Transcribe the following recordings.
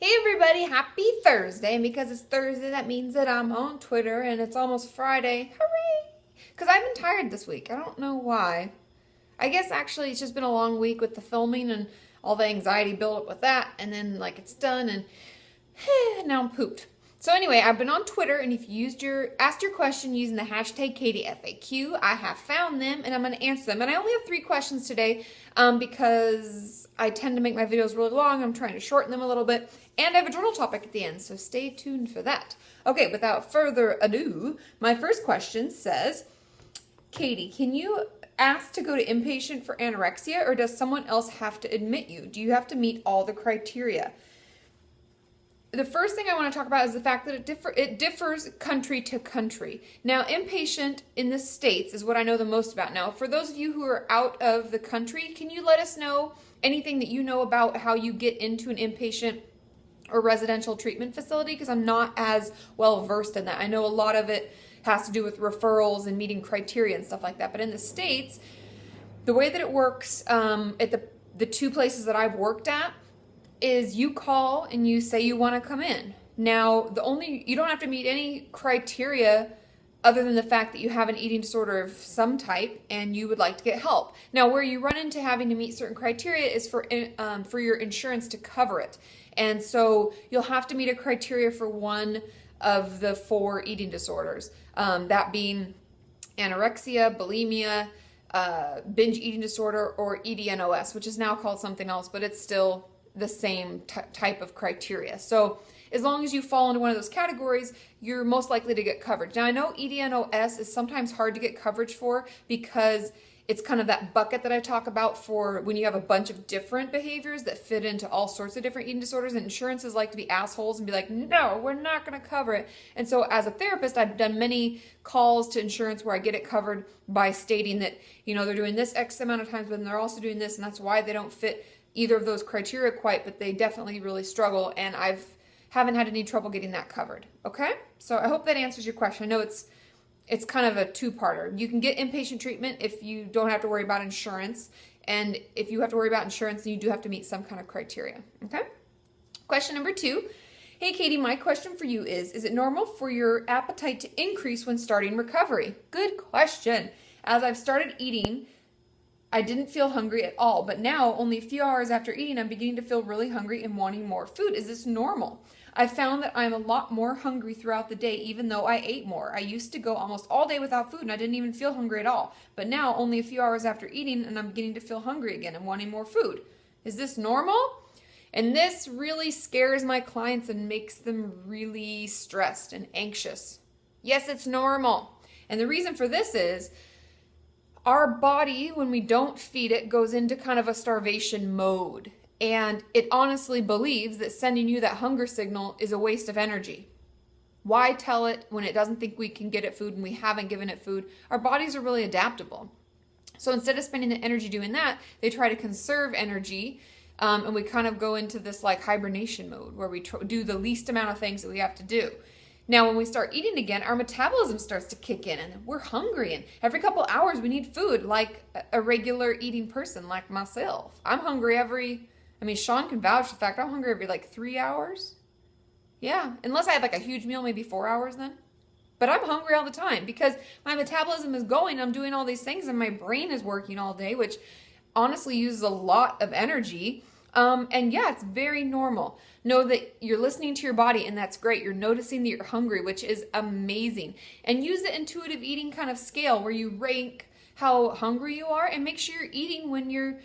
Hey everybody, happy Thursday. And because it's Thursday, that means that I'm on Twitter and it's almost Friday. Hooray! Because I've been tired this week. I don't know why. I guess actually it's just been a long week with the filming and all the anxiety built up with that. And then it's done and now I'm pooped. So anyway, I've been on Twitter, and if you asked your question using the hashtag KatieFAQ, I have found them and I'm going to answer them. And I only have 3 questions today because I tend to make my videos really long. I'm trying to shorten them a little bit, and I have a journal topic at the end, so stay tuned for that. Okay, without further ado, my first question says, Katie, can you ask to go to inpatient for anorexia, or does someone else have to admit you? Do you have to meet all the criteria? The first thing I want to talk about is the fact that it differs country to country. Now, inpatient in the States is what I know the most about. Now, for those of you who are out of the country, can you let us know anything that you know about how you get into an inpatient or residential treatment facility? Because I'm not as well versed in that. I know a lot of it has to do with referrals and meeting criteria and stuff like that. But in the States, the way that it works at the 2 places that I've worked at, is you call and you say you want to come in. Now, you don't have to meet any criteria other than the fact that you have an eating disorder of some type and you would like to get help. Now, where you run into having to meet certain criteria is for your insurance to cover it. And so you'll have to meet a criteria for one of the 4 eating disorders, that being anorexia, bulimia, binge eating disorder, or EDNOS, which is now called something else, but it's still the same type of criteria. So as long as you fall into one of those categories, you're most likely to get coverage. Now, I know EDNOS is sometimes hard to get coverage for because it's kind of that bucket that I talk about for when you have a bunch of different behaviors that fit into all sorts of different eating disorders, and insurances like to be assholes and be like, no, we're not going to cover it. And so as a therapist, I've done many calls to insurance where I get it covered by stating that, they're doing this X amount of times, but they're also doing this, and that's why they don't fit either of those criteria quite, but they definitely really struggle, and haven't had any trouble getting that covered. Okay? So I hope that answers your question. I know it's kind of a 2-parter. You can get inpatient treatment if you don't have to worry about insurance, and if you have to worry about insurance, then you do have to meet some kind of criteria. Okay? Question number 2. Hey Katie, my question for you is it normal for your appetite to increase when starting recovery? Good question. As I've started eating, I didn't feel hungry at all, but now, only a few hours after eating, I'm beginning to feel really hungry and wanting more food. Is this normal? I found that I'm a lot more hungry throughout the day, even though I ate more. I used to go almost all day without food, and I didn't even feel hungry at all. But now, only a few hours after eating, and I'm beginning to feel hungry again and wanting more food. Is this normal? And this really scares my clients and makes them really stressed and anxious. Yes, it's normal. And the reason for this is, our body, when we don't feed it, goes into kind of a starvation mode. And it honestly believes that sending you that hunger signal is a waste of energy. Why tell it when it doesn't think we can get it food and we haven't given it food? Our bodies are really adaptable. So instead of spending the energy doing that, they try to conserve energy. And we kind of go into this hibernation mode where we do the least amount of things that we have to do. Now, when we start eating again, our metabolism starts to kick in and we're hungry. And every couple hours, we need food like a regular eating person like myself. I'm hungry Sean can vouch for the fact I'm hungry every 3 hours. Yeah, unless I have a huge meal, maybe 4 hours then. But I'm hungry all the time because my metabolism is going. I'm doing all these things and my brain is working all day, which honestly uses a lot of energy. And yeah, it's very normal. Know that you're listening to your body, and that's great. You're noticing that you're hungry, which is amazing. And use the intuitive eating kind of scale where you rank how hungry you are and make sure you're eating when you're,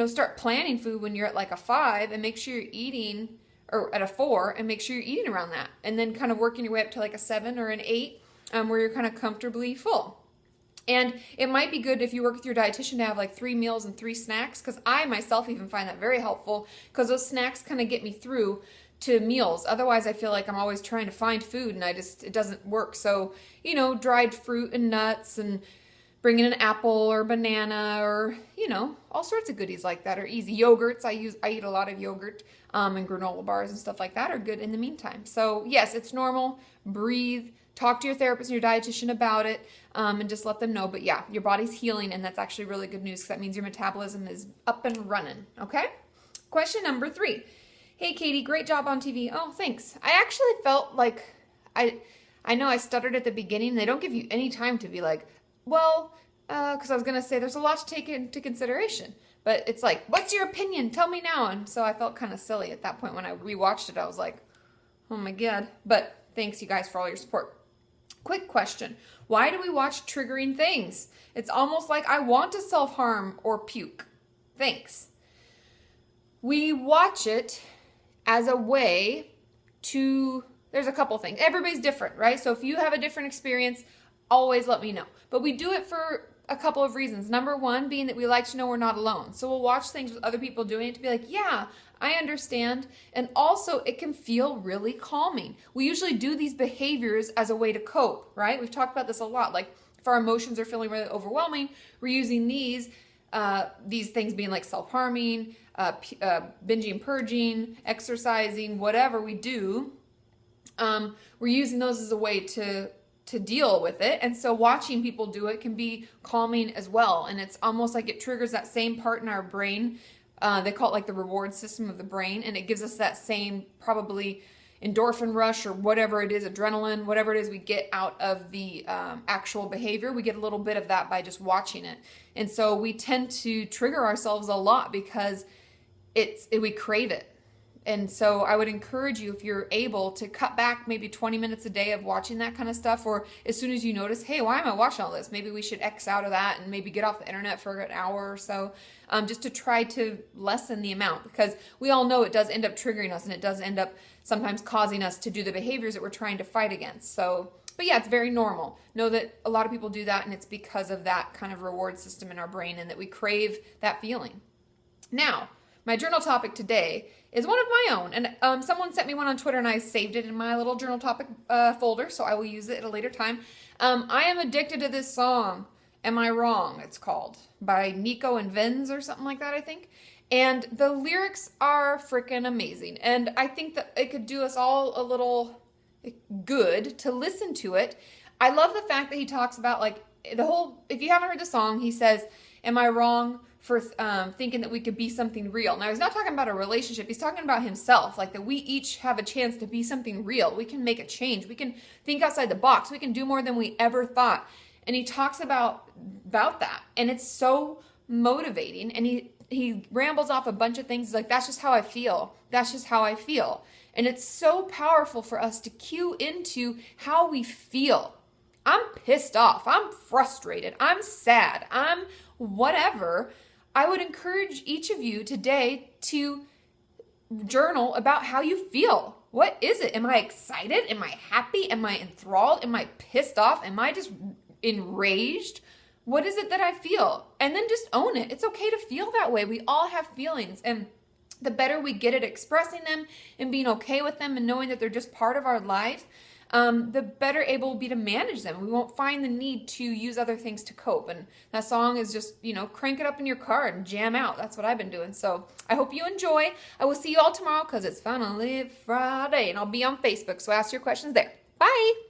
start planning food when you're at a 5, and make sure you're eating, or at a 4, and make sure you're eating around that. And then kind of working your way up to a 7 or an 8, where you're kind of comfortably full. And it might be good if you work with your dietitian to have 3 meals and 3 snacks, because I myself even find that very helpful, because those snacks kind of get me through to meals. Otherwise, I feel like I'm always trying to find food and it doesn't work. So, dried fruit and nuts and bring in an apple or banana or, all sorts of goodies like that are easy. Yogurts, I eat a lot of yogurt, and granola bars and stuff like that are good in the meantime. So yes, it's normal. Breathe. Talk to your therapist and your dietitian about it, and just let them know. But yeah, your body's healing, and that's actually really good news because that means your metabolism is up and running, okay? Question number 3. Hey, Katie, great job on TV. Oh, thanks. I actually felt like I know I stuttered at the beginning. They don't give you any time to be like, well, because I was going to say there's a lot to take into consideration. But it's like, what's your opinion? Tell me now. And so I felt kind of silly at that point when I rewatched it. I was like, oh my God. But thanks, you guys, for all your support. Quick question. Why do we watch triggering things? It's almost like I want to self-harm or puke. Thanks. We watch it as a way to, there's a couple things. Everybody's different, right? So if you have a different experience, always let me know. But we do it for a couple of reasons. Number one being that we like to know we're not alone. So we'll watch things with other people doing it to be like, yeah, I understand. And also it can feel really calming. We usually do these behaviors as a way to cope, right? We've talked about this a lot. Like if our emotions are feeling really overwhelming, we're using these things being like self-harming, binging, purging, exercising, whatever we do, we're using those as a way to deal with it. And so watching people do it can be calming as well. And it's almost like it triggers that same part in our brain. They call it like the reward system of the brain. And it gives us that same probably endorphin rush or whatever it is, adrenaline, whatever it is we get out of the actual behavior. We get a little bit of that by just watching it. And so we tend to trigger ourselves a lot because we crave it. And so I would encourage you, if you're able, to cut back maybe 20 minutes a day of watching that kind of stuff. Or as soon as you notice, hey, why am I watching all this? Maybe we should X out of that and maybe get off the internet for an hour or so, just to try to lessen the amount. Because we all know it does end up triggering us, and it does end up sometimes causing us to do the behaviors that we're trying to fight against. So, but yeah, it's very normal. Know that a lot of people do that, and it's because of that kind of reward system in our brain and that we crave that feeling. Now, my journal topic today is one of my own, and someone sent me one on Twitter, and I saved it in my little journal topic folder, so I will use it at a later time. I am addicted to this song, Am I Wrong, it's called, by Nico and Vinz or something like that, I think. And the lyrics are freaking amazing, and I think that it could do us all a little good to listen to it. I love the fact that he talks about, like, the whole, if you haven't heard the song, he says, am I wrong for thinking that we could be something real? Now, he's not talking about a relationship. He's talking about himself, like that we each have a chance to be something real. We can make a change. We can think outside the box. We can do more than we ever thought. And he talks about that. And it's so motivating. And he rambles off a bunch of things. He's like, that's just how I feel. That's just how I feel. And it's so powerful for us to cue into how we feel. I'm pissed off. I'm frustrated. I'm sad. I'm whatever. I would encourage each of you today to journal about how you feel. What is it? Am I excited? Am I happy? Am I enthralled? Am I pissed off? Am I just enraged? What is it that I feel? And then just own it. It's okay to feel that way. We all have feelings, and the better we get at expressing them and being okay with them and knowing that they're just part of our life, the better able we'll be to manage them. We won't find the need to use other things to cope. And that song is just, crank it up in your car and jam out. That's what I've been doing. So I hope you enjoy. I will see you all tomorrow because it's finally Friday, and I'll be on Facebook. So ask your questions there. Bye.